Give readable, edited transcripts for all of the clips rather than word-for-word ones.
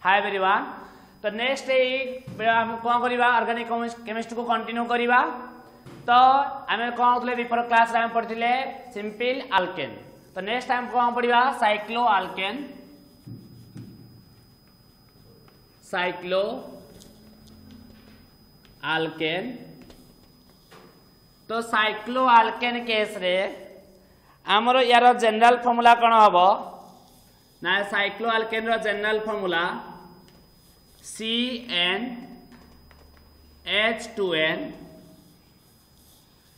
Hi everyone. तो next हम कौन करवा ऑर्गेनिक केमिस्ट्री को कंटिन्यू करवा। तो आम कौन थे बिफोर क्लास आम पढ़ते सिंपल आल्केन। तो नेक्स्ट टाइम कौन पढ़ा साइक्लो आल्केन। Cyclo Alcaine. तो साइक्लो आल्केन केस रे आमर यार जनरल फॉर्मूला कौन हम ना साइक्लो आल्केन रो जनरल फॉर्मूला CnH2n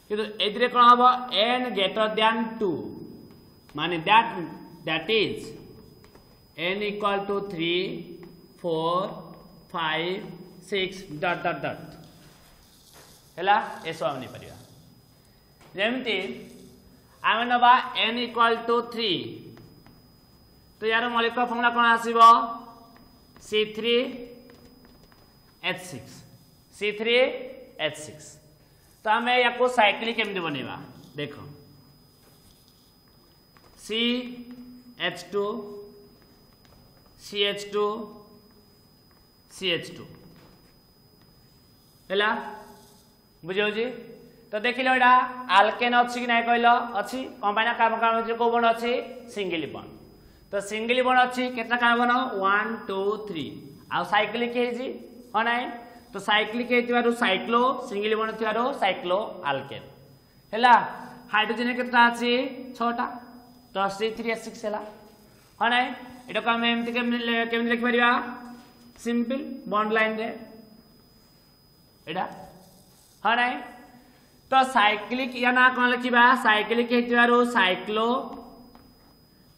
किंतु एथिरे कौन हम n ग्रेटर दैन 2 माने that is n equal to 3 4 5 6 dot dot dot हैला एसो हम नहीं परिया जेमती आमे नबा n इक्वल टू 3 तो यार मौलिक फॉर्मूला कौन आसीबो C3H6 C3H6। तो आम या साइक्लिक केमती बनवा देख CH2 CH2 CH2 है बुझे। तो देख लो यहाँ आल्केन अच्छी कि ना कहल अच्छी कंबाइन कार्बन कार्बन को बॉन्ड अच्छी सिंगल बॉन्ड। तो सिंगल बॉन्ड अच्छी केतना कार्बन 1 2 3 आ साइक्लिक हाँ ना। तो साइक्लिक साइक्लो सिंगल बॉन्ड थी साइक्लो आल्केन है। हाइड्रोजन केतना अच्छी 6टा तो C3H6 है हाँ ना। यहाँ को आम एमती केमती लिखिपर सिंपल बॉन्ड लाइन रे एटा हाँ ना। तो साइक्लिक या ना कौन लिखा साइक्लिक साइक्लो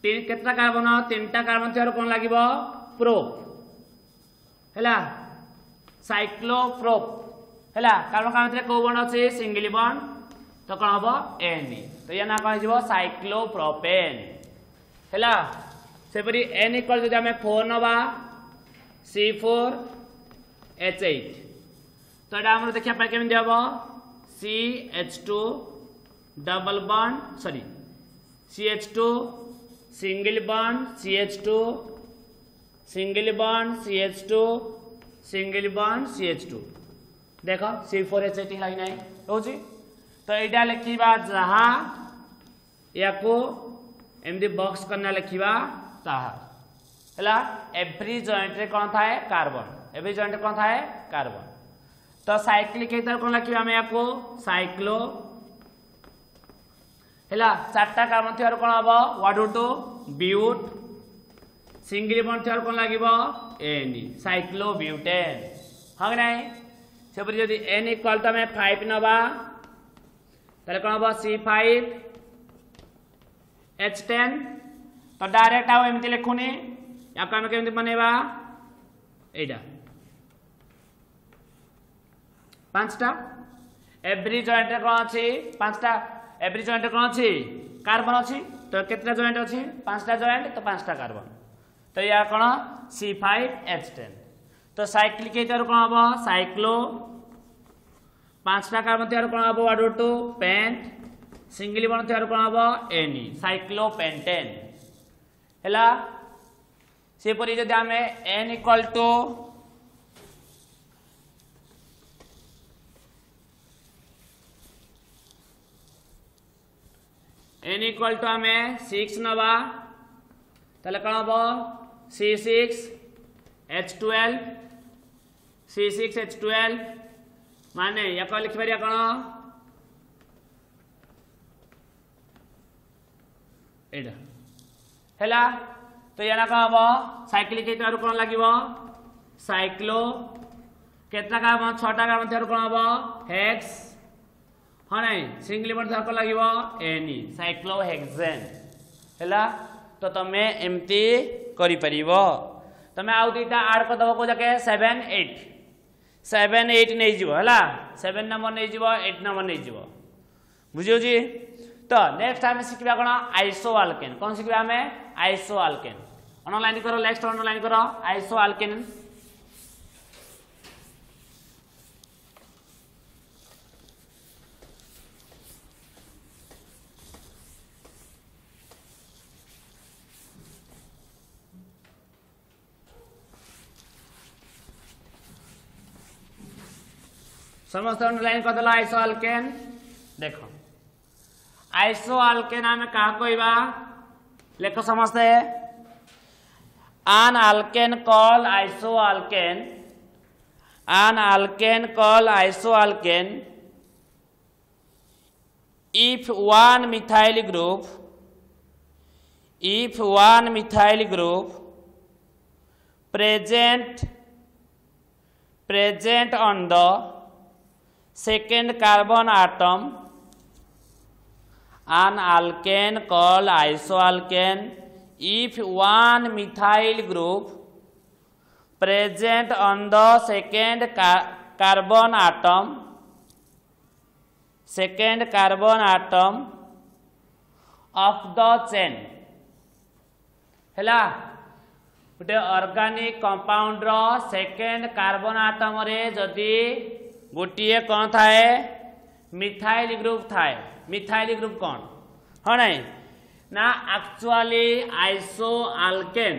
केतना कार्बन 3टा कार्बन थी कौन लगे प्रोप है साइक्लोप्रोप है कार्बन कार्बन कौ बॉन्ड अच्छे सिंगल बॉन्ड तो कौन हम एन। तो या ना कौन हो साइक्लोप्रोपेन है सेपरी n इक्वल जो आम 4 नवा C4H8 तो यहाँ आम देखा पाए केमती हम CH2 double bond sorry CH2 single bond CH2 single bond CH2 single bond CH2 देख C4H8 लगी ना रोजी। तो यहाँ लिखा जहाँ या एमती बॉक्स करना लिखा ताहा एवरी जॉइंट रे कौन थाए कार्बन एवरी जॉइंट कौन थाए कार्बन। तो साइक्लिक कौन लिखा आम या साइक्लो है 4टा कार्बन थी कौन हम वाट टू ब्यूट सिंगल बॉन्ड थी कौन लगे एन साइक्लो ब्यूटेन हाँ ना। सेपरी जदि n इक्वल तो आम 5 नवा ताले कौन हम C5H10 तो डायरेक्ट आओ एमती लिखुनी या आम केमती बनवा एटा 5टा एवरी जॉइंट कौन अच्छी 5टा एवरी जॉइंट कौन अच्छी कार्बन अच्छी। तो कितना जॉइंट अच्छी 5टा जॉइंट तो 5टा कार्बन। तो या कौन C5H10 तो साइक्लिक कौन हम साइक्लो 5टा कार्बन थी कौन हम वाट टू पेंट सिंगल बॉन्ड थी कौन हम एन साइक्लो पेंटेन है। सेपरी जदि आम n equal to n equal to आम 6 नवा ताले कौन हम C6H12 C6H12 माने या कौन लिखिपर कौन एटा है। तो या कौन हम साइक्लिक कौन लगे साइक्लो केतना कार्बन 6टा कार्बन थी कौन हम हेक्स हाँ ना सिंगल बॉन्ड थी कौन लगे एन साइक्लो हेक्सेन है। तो तुम एमती करि परिबो तमे आउ दुईटा ऐड कर दबो को जाके 7 8 नहीं जीवो हला 7 नंबर नहीं जीवो 8 नंबर नहीं जीवो बुझियो जी। तो नेक्स्ट टाइम शिखबा कोन आइसो आल्केन कोन शिखबा हमें आइसो आल्केन अंडरलाइन करो नेक्स्ट अंडरलाइन करो आइसो आल्केन। समस्त अंडरलाइन करदेल आइसो आल्केन देख आइसो आल्केन आम क्या कहवा लेख समस्ते an alkane called isoalkane an alkane called isoalkane if one methyl group present on the second carbon atom an alkane called isoalkane if one methyl group present on the second carbon atom of the chain हैला गोटे organic compound रो second carbon atom रे जदि गोटे कौन थाए methyl group थाए methyl group कौन हाँ नहीं ना एक्चुअली आइसो आल्केन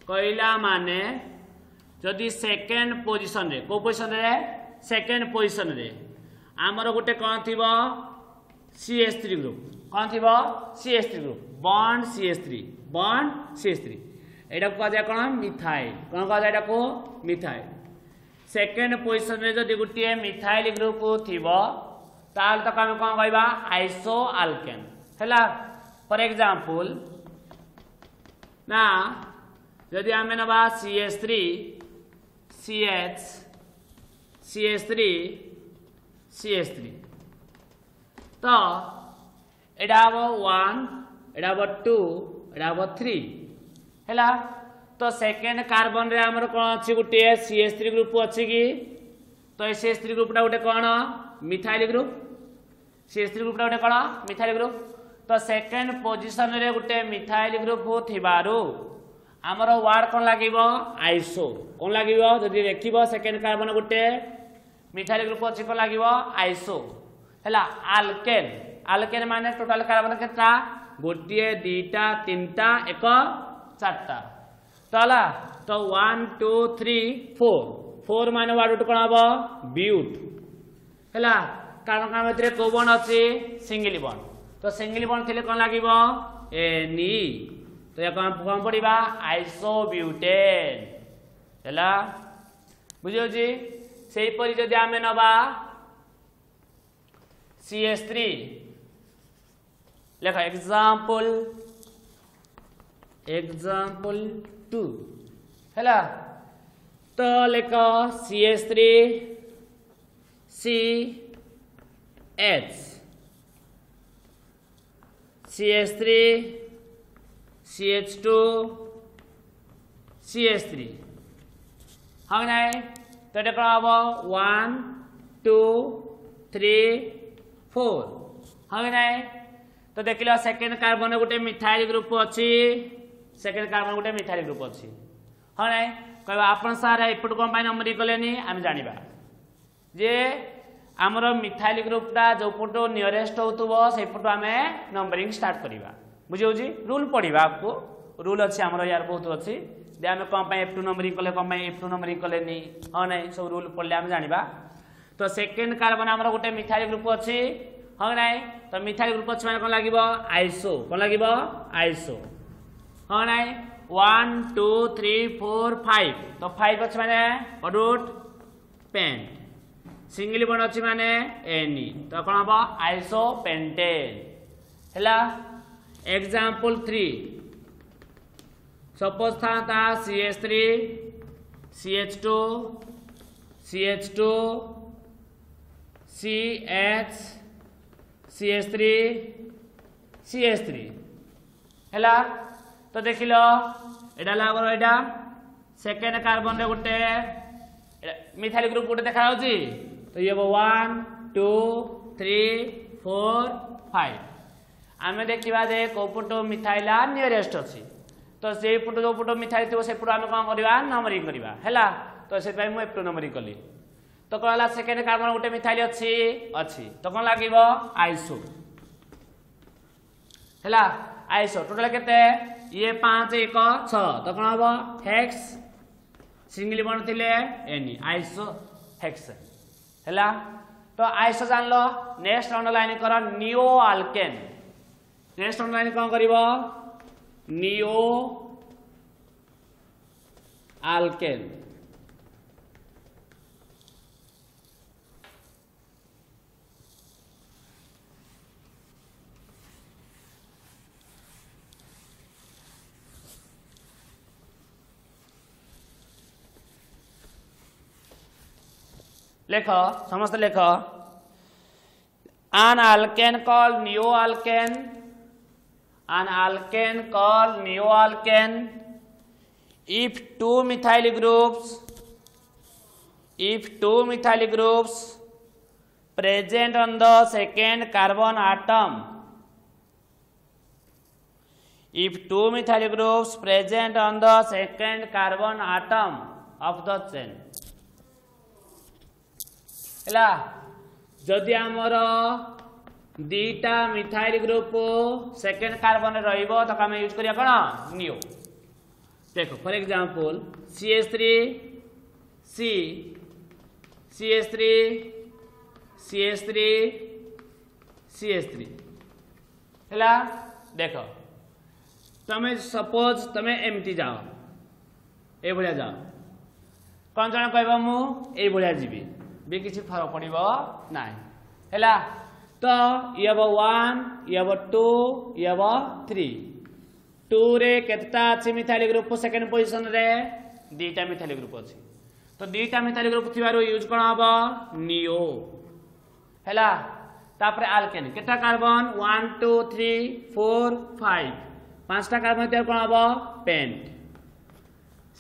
कहला माने जदि सेकेंड पोजिशन रे को पोजिशन रे सेकेंड पोजिशन रे आमर गोटे कौन थी CH3 ग्रुप कौन थी CH3 ग्रुप बॉन्ड CH3 एटा को जाय कोन मिथाइल कोन को जाय को मिथाइल सेकेंड पोजिशन रे जदि गोटे मिथाइल ग्रुप थिबो ताल तक हम कोन कहबा आइसो आल्केन हैला फॉर एग्जांपल ना जदि आमे नबा CH3 CH3 तो एडा 1 एडा 2 एडा 3 हैला तो सेकेंड कार्बन रे हमर कोन अछि गुटे CH3 ग्रुप अछि कि तो CH3 ग्रुपटा गुटे कोन मिथाइल ग्रुप CH3 ग्रुपटा गुटे कोन मिथाइल ग्रुप तो सेकेंड पोजिशन रे गुटे मिथाइल ग्रुप थिबारु हमर वर्ड कोन लागिवो आइसो कोन लागिवो जदि देखिबो सेकेंड कार्बन गुटे मिथाइल ग्रुप अछि कोन लागिवो आइसो हैला आल्केन माने टोटल कार्बन केता गोटे दीटा तीनटा एक चारटा तला तो 1 2 3 4 माने वर्ड कोन हबो ब्यूट हैला कारण का भितर को बॉन्ड अछि सिंगल बॉन्ड तो सिंगल बॉन्ड थिले कोन लागिवो एनी तो या कोन पड़िबा आइसोब्यूटेन हैला बुझियो जी सेही परि जदि आमे नबा CH3 लेखा एग्जांपल 2 हैला तो लेखा CH3 CH CH3 CH2 CH3 हाँ नहीं तो ये कौन आवा 1 2 3 4 हाँ नहीं तो देख लो सेकेंड कार्बन गोटे मिथाइल ग्रुप अच्छी सेकेंड कार्बन गोटे मिथाइल ग्रुप अच्छी हाँ नहीं कह आप सार एपट कौन नंबरिंग कले आम जाना जे आमर मिथाइल ग्रुपटा जो पटो नियरेस्ट हो से पटो आम नंबरिंग स्टार्ट करवा बुझे रूल पढ़ा आपको रूल अच्छी आमर यार बहुत अच्छी जे आम कौन F2 नंबरिंग कले कौन F2 नंबरिंग कले हाँ नहीं सब रूल पढ़ले आम जाना तो सेकेंड कार्बन आमर गोटे मिथाइल ग्रुप अच्छी हाँ नहीं तो मिथाइल ग्रुप अच्छी मैंने कौन लगे आइसो कौन लगे आइसो हाँ नहीं 1 2 3 4 5 तो 5 अच्छी मैंने अडुट पेंट सिंगल बॉन्ड अच्छी मैंने एनी तो कौन हम आइसो पेंटेन हैला एग्जांपल 3 सपोज था CH3 CH2 CH2 CH CH3 CH3 हैला तो देख लो एडा लागो एडा सेकेंड कार्बन रे गोटे मिथाइल ग्रुप गोटे देखा होची तो ये 1 2 3 4 5 आमे देखिबा जे कोपटो मिथाइल नियरेस्ट अछि तो से पटो जो पटो मिथाइल थो से पटो आमे कोन करबा नंबरिंग करबा हैला तो से भाई मु F2 नंबरिंग कली तो कहला सेकेंड कार्बन गोटे मिथाइल अछि तो कोन लागिवो आइसो हैला आइसो टोटल केते ये 5 1 6 तो कोन हबो हेक्स सिंगल बॉन्ड थिले एनी आइसो हेक्सेन हैला तो आइसो जान लो नेक्स्ट अंडरलाइन कर नियो अल्केन नेक्स्ट अंडरलाइन कोन करिवो नियो अल्केन लेख समस्त लेख an alkane called neoalkane an alkane called neoalkane if two methyl groups present on the second carbon atom if two methyl groups present on the second carbon atom of the chain हैला जदि आमर दीटा methyl group second carbon रहिबो तो हम use करिया कोन neo देखो for example CH3 C CH3 CH3 CH3 हैला देखो तमे सपोज तमे एमटी जाओ ए भलिया जाओ कोन जण कहबो मु ए भलिया जीवी भी किसी फरक पड़ो ना हैला तो ये 1 ये 2 ये 3 2 रे केतटा अछि मिथाइल ग्रुप सेकंड पोजीशन रे दीटा मिथाइल ग्रुप अछि तो दीटा मिथाइल ग्रुप थिबारो यूज कोन हबो नियो हैला तापर अल्केन केटा कार्बन 1 2 3 4 5 पांचटा कार्बन ते कोन हबो पेंट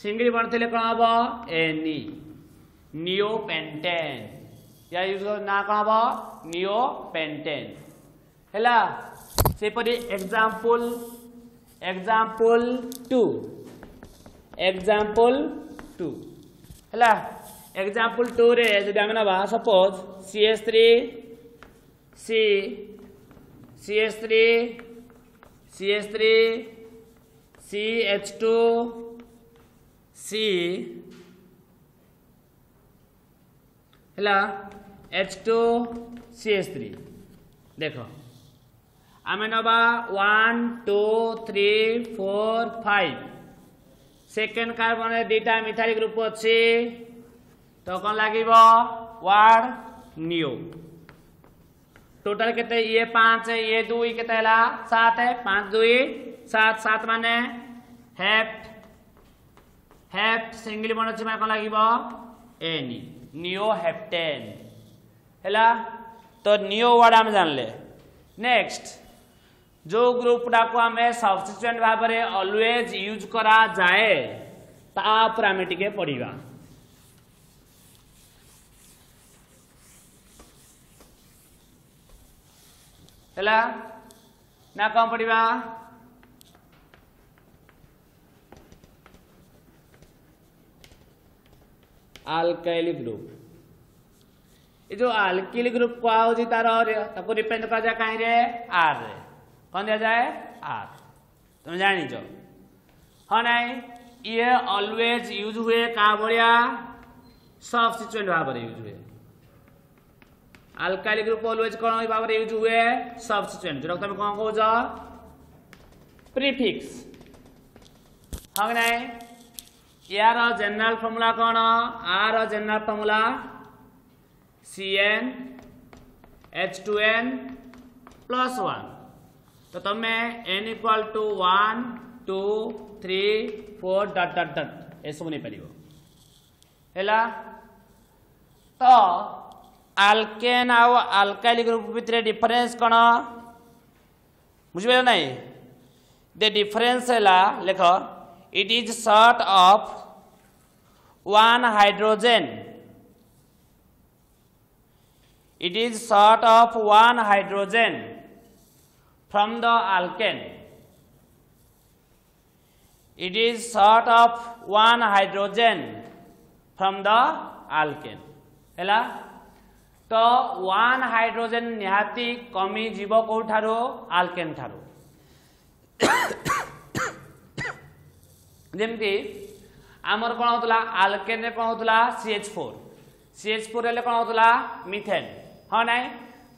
सिंगल बॉन्ड थिले कोन हबो एनी नियोपेंटेन या यूज ना कोन हबो नियोपेंटेन हैला से परि एग्जांपल 2 हैला एग्जांपल 2 रे जदि हम नबा suppose CH3 C CH3 CH3 CH2 C हैला H2 CH3 देखो आमे नबा 1 2 3 4 5 सेकेंड कार्बन रे दीटा मिथाइल ग्रुप अछि तो कोन लागिबो वर्ड नियो टोटल केते ये 5 है ये 2 केते हला 7 है 5 2 7 7 माने हेप्ट सिंगल बॉन्ड अछि माने कोन लागिबो एनी नियो हेप्टेन हैला तो नियो वर्ड हम जान ले नेक्स्ट जो ग्रुप डा को हमें सब्स्टिट्यूएंट भाव रे ऑलवेज यूज करा जाए ता पर हम टिके पढिबा हैला ना कम पढिबा अल्काइल ग्रुप ये जो अल्किल ग्रुप को आउजी तार ताको रिप्रेजेंट करा जाय काहे रे आर रे कोन दिया जाए आर तुम जानि जो हां नाही ये ऑलवेज यूज हुए का बलिया सब्स्टिट्यूएंट भाव रे यूज हुए अल्काइल ग्रुप ऑलवेज कोन भाव रे यूज हुए सब्स्टिट्यूएंट जो तुम कोन कहू जा प्रीफिक्स हां नाही यार जनरल फार्मूला कौन आर जनरल फार्मूला CN H2N +1 तो तमे n = 1 2 3 4 dot dot dot A सब नहीं परिबो हैला तो अल्केन आ अल्काइल ग्रुप भितरे डिफरेंस कोन बुझबे नहीं द डिफरेंस हैला लेखो it is sort of one hydrogen from the alkane हैला तो वन हाइड्रोजन निहाती कमी जीव को ठारो आल्केन ठारो जेमती आमर कोन होतला आल्केन रे कोन होतला CH4 CH4 हेले कोन होतला मिथेन हां नै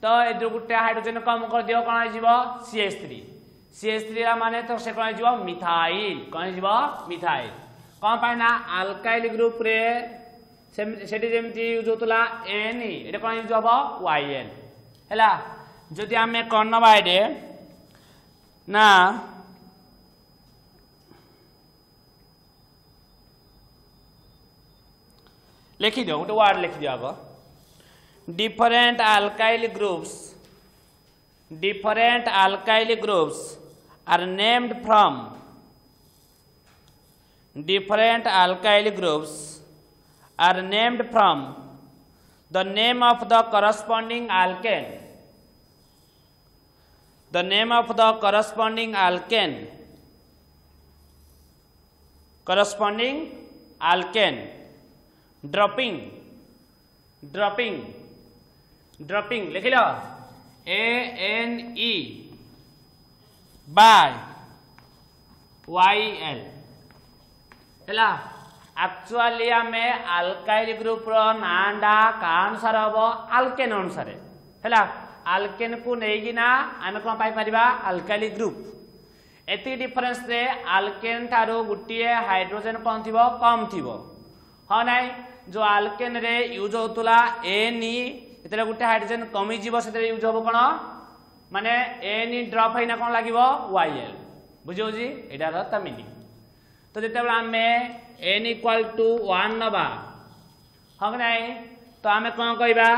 तो ए दो गुटे हाइड्रोजन कम कर दियो कोन आइबो CH3 रा माने तो से कोन आइबो मिथाइल कोन आइबो मिथाइल कोन पाइना अल्काइल ग्रुप रे सेठी जेमती यूज होतला Na एटा कोन यूज होबो YN हैला जदि हमें कोन नबाइडे ना लिखि दियो गोटे वर्ड लिखि दियो आगो different alkyl groups are named from the name of the corresponding alkane dropping लिख लो ANE by YL हैला एक्चुअली हमें अल्काइल ग्रुप रो नांडा का अनुसार हबो अल्केन अनुसार हैला अल्केन को नेगी ना हमें कोन पाई परिबा अल्काइल ग्रुप एती डिफरेंस रे अल्केन थारो गुटिए हाइड्रोजन कोन थिबो कम थिबो हां नै जो अल्केन रे यूज होतुला Ne एतरे गुटे हाइड्रोजन कमी जीवो सेतरे यूज होबो कोन माने Ne ड्रॉप हैना कोन लागिवो YL बुझियो जी एटा रता मीनिंग तो जेतेबेला हमें n = 1 नबा हम नै तो हमें कोन कहबा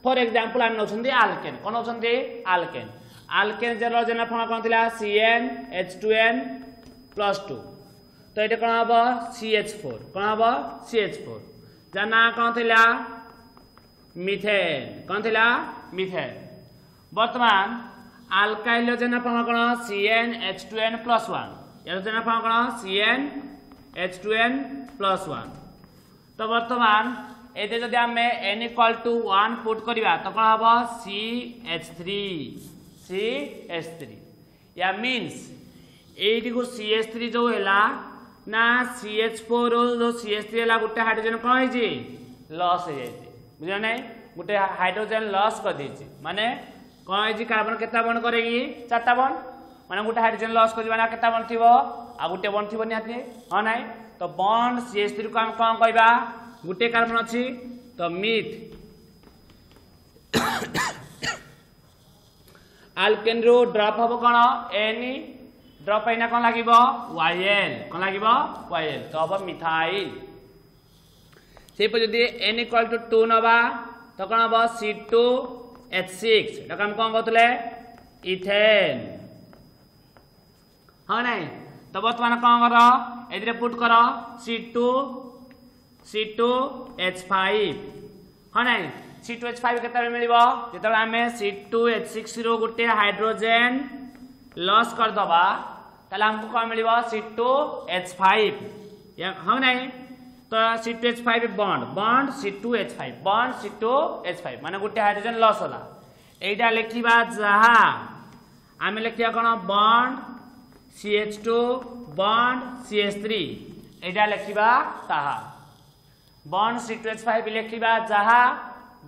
फॉर एग्जांपल हम नउछंदी अल्केन कोन नउछंदी अल्केन जरो जना फना कोन थिला CnH2n+2 तो एटा कोन हबो CH4 कोन हबो CH4 जना कोन थिला मिथेन वर्तमान अल्काइल जना फना कोन CnH2n+1 या जना फना कोन CnH2n+1 तो वर्तमान एते जदि हमें n = 1 पुट करिवा तो कोन हबो CH3 या मींस एटी को CH3 जो हैला ना CH4 जो CH3 हैला गुटे हाइड्रोजन कोन है जी लॉस हो जायछि बुझियो नै गुटे हाइड्रोजन लॉस कर देछि माने कोन है जी कार्बन केता बॉन्ड करेगी 4टा बॉन्ड माने गुटे हाइड्रोजन लॉस कर दिबा ना केता बॉन्ड थिबो आ गुटे बॉन्ड थिबो निहाती हां नै तो बॉन्ड CH3 को हम कोन कहबा गुटे कार्बन अछि तो मिथ अल्केन रो ड्रॉप हबो कोन Ne ड्रॉप हैना कोन लागिवो YL कोन लागिवो YL तो हबो मिथाइल से पर जदि n = 2 नबा तो कोन हबो C2H6 एटा हम कोन बतले इथेन हां नै तो वर्तमान कोन करो एदिरे पुट करो C2H5 हां नै C2H5 केता मिलिबो जेतबे हमें C2H6 रो गुटे हाइड्रोजन लॉस कर दबा ताले हमको कोन मिलिबो C2H5 या हां नै तो C2H5 बॉन्ड C2H5 माने गुटे हाइड्रोजन लॉस होला एटा लिखिबा जहा आमे लिखिया कोन बॉन्ड CH2 बॉन्ड CH3 एटा लिखिबा ताहा बॉन्ड C2H5 लिखिबा जहा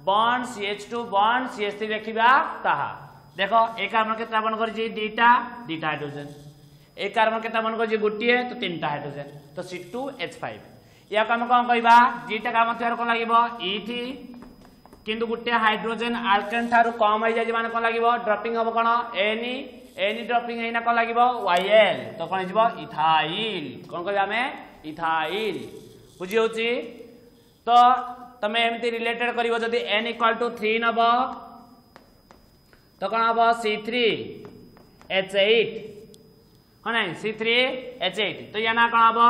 बॉन्ड CH2 बॉन्ड CH3 लिखिबा ताहा देखो एक कार्बन केता बॉन्ड करछि दीटा हाइड्रोजन एक कार्बन केता बॉन्ड करछि गुटिए तो 3टा हाइड्रोजन तो C2H5 या काम कोन कहबा दीटा काम थेर कोन लागिवो ET किंतु गुटे हाइड्रोजन अल्केन थारु कम हो जाय माने कोन लागिवो ड्रॉपिंग हबो कोन Ne ड्रॉपिंग हैना कोन लागिवो YL तो कोन हिजबो इथाइल कोन कहबा हमें इथाइल बुझि होची तो तमे एमती रिलेटेड करिवो जदी n = 3 नबो तो कोन हबो C3H8 हां नै C3H8 तो या ना कोन हबो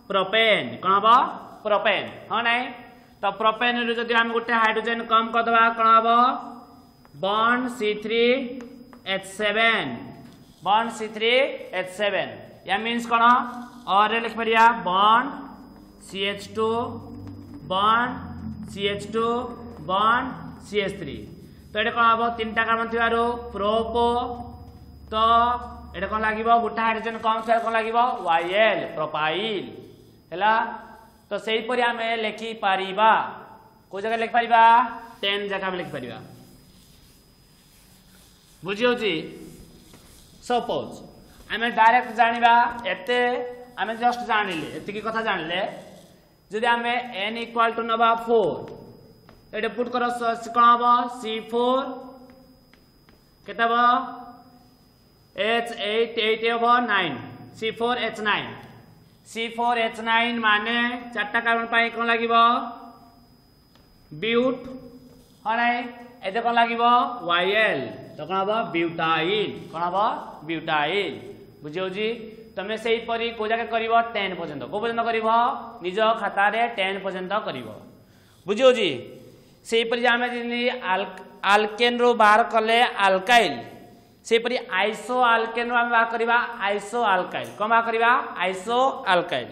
प्रोपेन कोन हबो प्रोपेन हां नै तो प्रोपेन रे जदी हम गुटे हाइड्रोजन कम कर दबा कोन हबो बॉन्ड C3H7 या मींस कोन और लिख परिया बॉन्ड CH2 बॉन्ड CH3 तो एटा कोन हबो 3टा कार्बन थिबारो प्रोपो तो एटा कोन लागिवो गुटा हाइड्रोजन कम थिया कोन लागिवो YL प्रोपाइल हैला तो सेही परि हमें लिखि पारिबा को जगह लिख पारिबा 10 जगह में लिख पारिबा बुझी होची सपोज आमे डायरेक्ट जानिबा एते आमे जस्ट जानिले एति की कथा जानिले जदि आमे n इक्वल टू नबा 4 एटे पुट करो कोन हबो c4 केता हबो h8 8 हबो 9 c4h9 c4h9 माने चारटा कार्बन पाई कोन लागिबो ब्यूट हनाय एते कोन लागिबो yl तो कोन हबो ब्यूटाइल कोन हबो ब्यूटाइल बुझियो जी तमे सेही परी को जाके करिवो 10 पर्यंत को पर्यंत करिवो निज खाता रे 10 पर्यंत करिवो बुझियो जी सेही परी जामे जिनी अल्केन रो बाहर कले अल्काइल सेही परी आइसो अल्केन रो हम बाहर करिवा आइसो अल्काइल कोन बाहर करिवा आइसो अल्काइल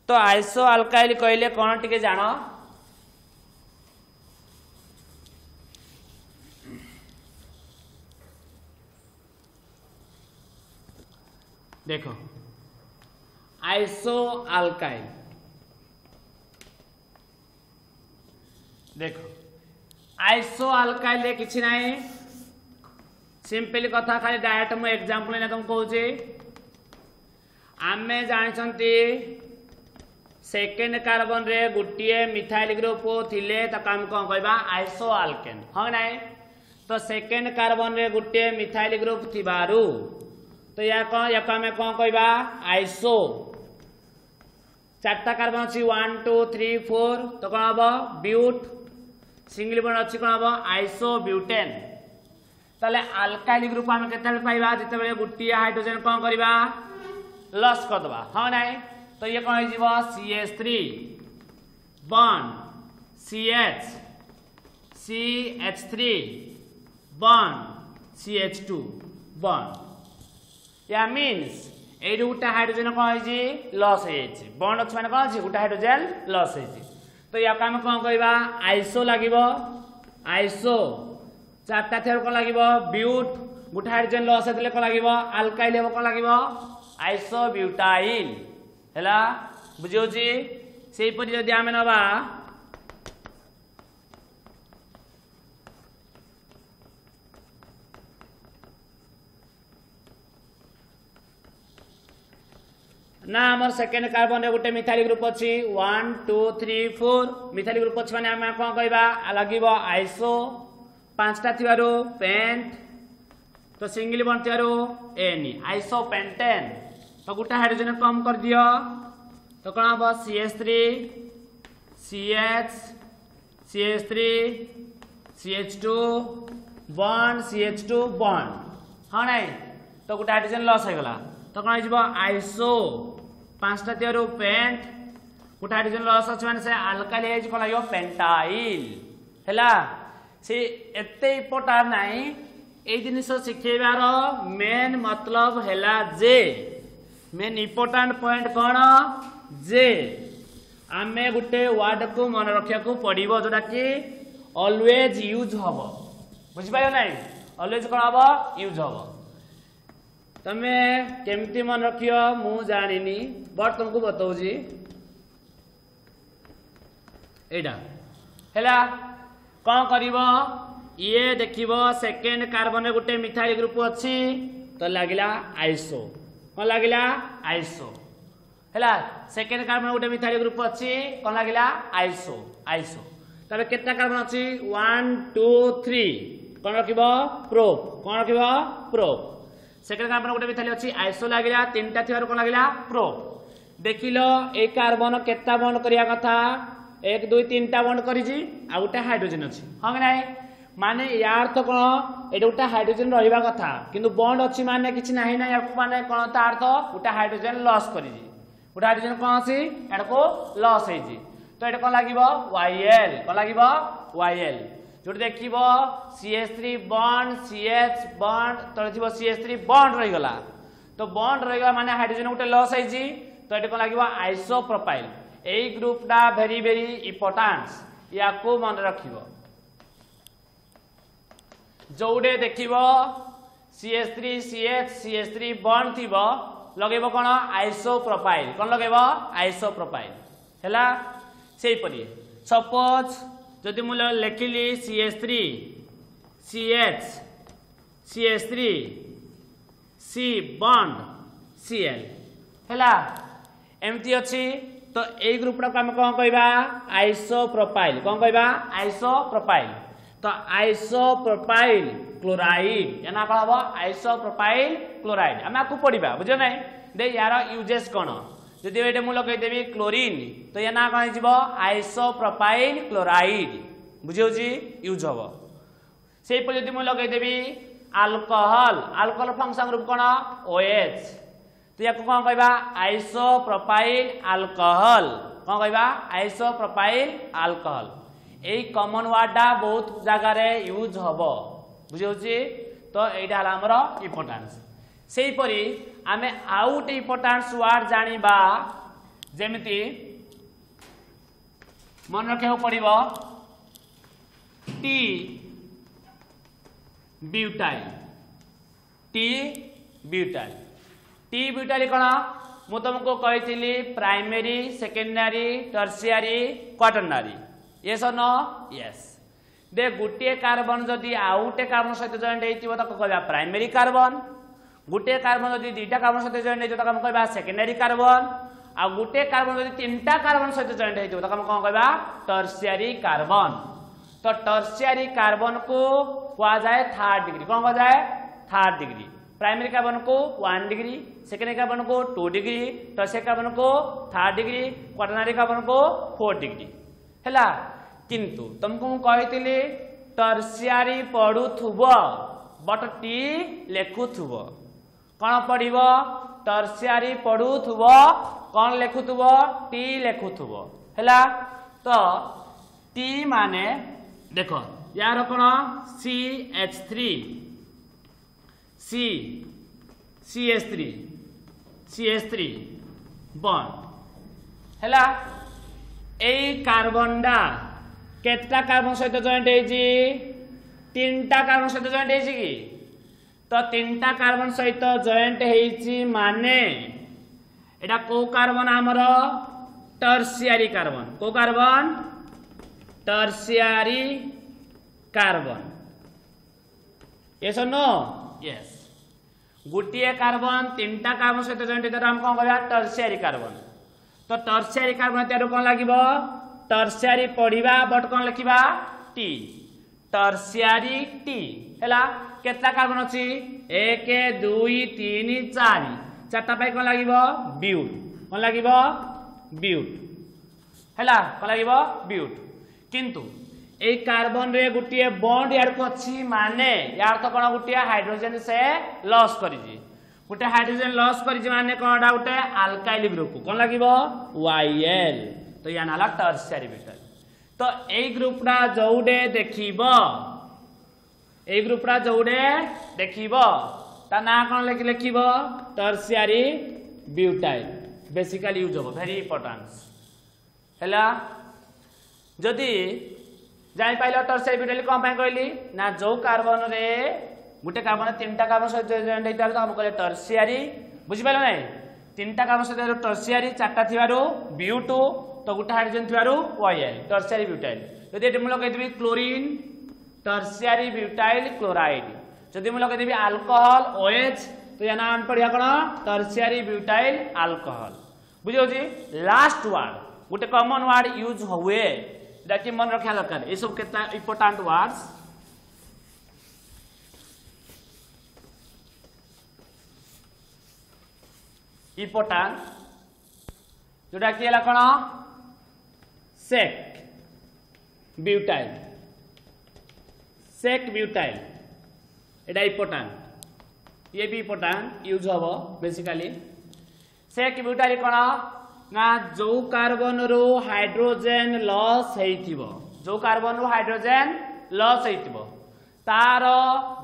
तो आइसो अल्काइल कहले कोन टिके जानो देखो आइसो अल्काइल देखो आइसो अल्काइल ले किछि नाही सिंपल कथा खाली डायरेक्ट मु एग्जांपल ने तुम कहूची आमे जानिसंती सेकेंड कार्बन रे गुटिए मिथाइल ग्रुप थिले त काम कोन कहबा आइसो अल्केन ह नाही तो सेकेंड कार्बन रे गुटिए मिथाइल ग्रुप थिबारु तो या में कौन कहबा आइसो चारटा कार्बन अच्छी 1 2 3 4 तो कौन हम ब्यूट सिंगल बॉन्ड अच्छी कौन हम आइसो ब्यूटेन ताले अल्काइल ग्रुप आम केते पाइबा जिते बेले गुटिया हाइड्रोजन कौन करबा लॉस कर दबा हां नाही तो ये कौन हो जीवो CH3 bond CH CH3 bond CH2 bond या मीन्स ए गुटा हाइड्रोजन कौन है लॉस है बॉन्ड अच्छे मैंने कौन गुटा हाइड्रोजन लॉस है तो या आम कौन कहबा आइसो लागिबो आइसो चारटा थेर कौन लागिबो ब्यूट गुटा हाइड्रोजन लॉस हेतले कौन लागिबो अल्काइल हेबो कौन लागिबो आइसो ब्यूटाइल हैला बुझियो जी सेही परि जदि आमे नबा ना हमर सेकेंड कार्बन रे गुटे मिथाइल ग्रुप अछि 1 2 3 4 मिथाइल ग्रुप अछि माने हम कोन कहबा लागिबो आइसो पांचटा थिबारो पेंट तो सिंगल बॉन्ड थिबारो एनी आइसो पेंटेन तो गुटा हाइड्रोजन कम कर दियो तो कोन हबो CH3 CH CH3 CH2 bond CH2 bond हां नै तो गुटा हाइड्रोजन लॉस हो गला तो कोन हिजबो आइसो पांचटा थिबारो पेंट गुटा हाइड्रोजन लॉस अछि माने से अल्काइल एज कोन लागो पेंटाइल हैला से एते इंपोर्टेंट नाही ए जिनिस शिखेबार मेन मतलब हैला जे मेन इंपोर्टेंट पॉइंट कोन जे आमे गुटे वर्ड को मन रखिया को पड़िबो जोटा कि ऑलवेज यूज हबो बुझि पायो नाही ऑलवेज कोन हबो यूज हबो तमे केमती मन रखियो मु जानिनी बट तुमको बताऊ जी एडा हैला कौन करिवो ये देखिवो सेकेंड कार्बन रे गुटे मिथाइल ग्रुप अछि तो लागिला आइसो कोन लागिला आइसो हैला सेकेंड कार्बन गुटे मिथाइल ग्रुप अछि कोन लागिला आइसो आइसो तबे केतना कार्बन अछि 1 2 3 कोन रखिबो प्रोप कोन रखिबो प्रोप सेकेंड कार्बन गुटे मिथाइल अछि आइसो लागिला तीनटा थिबार कोन लागिला प्रोप देखिलो ए कार्बन केता बॉन्ड करिया कथा 1 2 3 टा बॉन्ड करिजी आ गुटे हाइड्रोजन अछि हां कि नाही माने यार तो कोन एटा गुटे हाइड्रोजन रहिबा कथा किंतु बॉन्ड अछि माने किछि नाही ना यार माने कोन त अर्थ गुटे हाइड्रोजन लॉस करिजी गुटे हाइड्रोजन कोन अछि एटा को लॉस हेजी तो एटा कोन लागिबो YL कोन लागिबो YL जोट देखिबो CH3 bond CH bond तळे थिबो CH3 बॉन्ड रहि गला तो बॉन्ड रहि गला माने हाइड्रोजन गुटे लॉस हेजी तो एटा कोन लागिबो आइसोप्रोपाइल ए ग्रुप डा वेरी वेरी इंपोर्टेंस या को मन रखिबो जोडे देखिबो CH3 CH CH3 बॉन्ड थिबो लगेबो कोन आइसोप्रोपाइल कोन लगेबो आइसोप्रोपाइल हैला सेही परी सपोज जदि मु लिखिली CH3 CH CH3 C bond Cl हैला एमती अछि तो ए ग्रुपटा को हम कौन कहबा आइसोप्रोपाइल कौन कहबा आइसोप्रोपाइल तो आइसोप्रोपाइल क्लोराइड या ना कौन हबो आइसोप्रोपाइल क्लोराइड हम आपको पढ़िबा बुझो नै दे यार यूजेस कोन जदि एटे मु लगे देबी क्लोरीन तो या ना कौन जिवो आइसोप्रोपाइल क्लोराइड बुझियो जी यूज हबो सेही पर जदि मु लगे देबी अल्कोहल अल्कोहल फंक्शन ग्रुप कोन OH तो या कौन कहबा आइसोप्रोपाइल अल्कोहल कौन कहबा आइसोप्रोपाइल अल्कोहल एई कॉमन वर्डा बहुत जगह रे यूज हबो बुझियो जी तो एटा हला हमर इंपोर्टेंस सेही परी आमे आउट इंपोर्टेंस वर्ड जानिबा जेमिति मन रखे पड़िबो टी ब्यूटाइल टी ब्यूटाइल कौन मु तुमको कही primary secondary tertiary quaternary yes और नो यस दे गोटे कार्बन जदि आउटे कार्बन सहित जॉइंट होइतिबो ताको कहबा प्राइमरी कार्बन गोटे कार्बन जदि दुईटा कार्बन सहित जॉइंट होइतिबो ताको हम कहबा सेकेंडरी कार्बन आ गोटे कार्बन जदि तीनटा कार्बन सहित जॉइंट होइतिबो ताको हम कोन कहबा टर्शियरी कार्बन तो टर्शियरी कार्बन को कहा जाए थर्ड डिग्री कौन कहा जाए थर्ड डिग्री प्राइमरी कार्बन को 1 डिग्री सेकेंडरी कार्बन को 2 डिग्री टर्शियरी कार्बन को 3 डिग्री क्वाटरनरी कार्बन को 4 डिग्री हैला किंतु तुमको मु कहितली टर्शियरी पढुथुबो बट टी लेखुथुबो कोन पढिबो टर्शियरी पढुथुबो कोन लेखुथुबो टी लेखुथुबो हैला तो टी माने देखो यार कोन CH3 CH3 बॉन्ड हैला ए कार्बन डा केतटा कार्बन सहित जॉइंट हेजी तीनटा कार्बन सहित जॉइंट हेजी की तो तीनटा कार्बन सहित जॉइंट हेजी माने एटा को कार्बन हमर टर्शियरी कार्बन को कार्बन टर्शियरी कार्बन यस और नो यस गोटे कार्बन तीनटा कार्बन सहित जॉइंट हेता हम कोन कहबा टर्शियरी कार्बन तो टर्शियरी कार्बन त्यारो कोन लागिबो टर्शियरी पढिबा बट कोन लिखिबा टी टर्शियरी टी हैला केतला कार्बन अछि 1 2 3 4 चारटा पाई कोन लागिबो ब्यूट कोन लागिबो ब्यूट हैला कोन लागिबो ब्यूट किंतु ए कार्बन रे गुटिए बॉन्ड यार को अछि माने यार तो कोन गुटिए हाइड्रोजन से लॉस करिजी गुटे हाइड्रोजन लॉस करिजी माने कोनडा गुटे अल्काइल ग्रुप को कोन लागिबो YL तो या नाला टर्शियरी ब्यूटाइल तो ए ग्रुपडा जौडे देखिबो ए ग्रुपडा जौडे देखिबो ता ना कोन लिखिबो टर्शियरी ब्यूटाइल बेसिकली यूज हो वेरी इंपोर्टेंट हैला जदि जाई पाइलो टर्शियरी ब्यूटाइल कोन पय कहली ना जो कार्बन रे गुटे कार्बन तीनटा कार्बन सहित जॉइंट हेतार तो हम कहले टर्शियरी बुझि पाइलो नै तीनटा कार्बन सहित टर्शियरी चारटा थिबारो ब्यूट तो गुटे हाइड्रोजन थिबारो YL टर्शियरी ब्यूटाइल जदि एटे मु लगे देबी क्लोरीन टर्शियरी ब्यूटाइल क्लोराइड जदि मु लगे देबी अल्कोहल OH तो या नाम पढ़िया कोन टर्शियरी ब्यूटाइल अल्कोहल बुझियो जी लास्ट वर्ड गुटे कॉमन वर्ड यूज हुए दैट मन रखा दरकार ए सब केता इंपोर्टेंट वर्ड्स इंपोर्टेंट जोटा कि हला कोन सेक ब्यूटाइल एटा इंपोर्टेंट ये भी इंपोर्टेंट यूज हबो बेसिकली सेक ब्यूटाइल कोन ना जो कार्बन रो हाइड्रोजन लॉस हेइथिबो जो कार्बन रो हाइड्रोजन लॉस हेइथिबो तार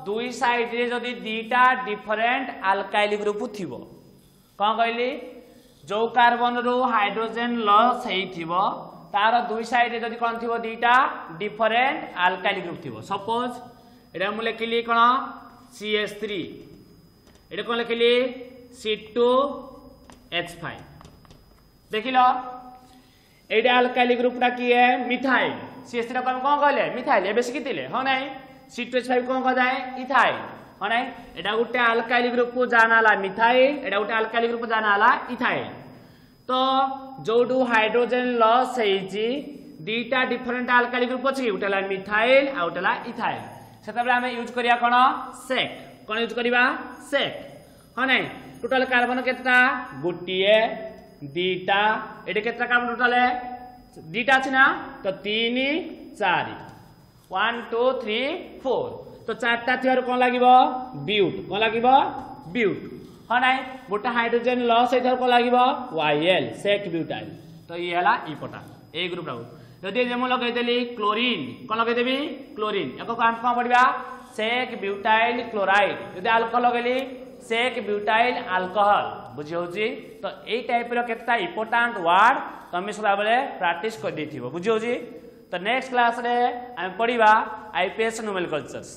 दुई साइड रे जदी दीटा डिफरेंट अल्काइल ग्रुप थिबो कोन कहली जो कार्बन रो हाइड्रोजन लॉस हेइथिबो तार दुई साइड रे जदी कोन थिबो दीटा डिफरेंट अल्काइल ग्रुप थिबो सपोज एटा मु लिखिली कोन CH3 एटा कोन लिखिली C2H5 देखिलो एडे अल्काइल ग्रुपटा की है मिथाइल CH3 को हम कोन कहले मिथाइल एबे सिखितिले हो नै C2H5 कोन कह जाए इथाइल हो नै एटा गुटे अल्काइल ग्रुप को जानाला मिथाइल एटा गुटे अल्काइल ग्रुप जानाला इथाइल तो जोडू हाइड्रोजन लॉस हेजी दीटा डिफरेंट अल्काइल ग्रुप अछि उटेला मिथाइल आ उटेला इथाइल सेतबे हम यूज करिया कोन सेक कोन यूज करिवा सेक हो नै टोटल कार्बन केतना गुटिए दीटा एडे केतना कार्बन टोटल है दीटा अछि ना तो 3 4 1 2 3 4 तो चारटा थियार कोन लागिबो ब्यूट कोन लागिबो ब्यूट हो नै गोटा हाइड्रोजन लॉस एथर को लागिबो YL सेक ब्यूटाइल तो ये हला इम्पोर्टेंट ए ग्रुप रहू यदि जेमो लगे देली क्लोरीन कोन लगे देबी क्लोरीन एको काम कोन पड़िबा सेक ब्यूटाइल क्लोराइड यदि अल्कोहल लगेली सेक ब्यूटाइल अल्कोहल बुझी होजी तो ए टाइप रो केता इम्पोर्टेंट वर्ड तमे सदा बेले प्रैक्टिस कर देथिबो बुझी होजी तो नेक्स्ट क्लास रे हम पढ़िबा IPS नोमेनक्लेचर्स।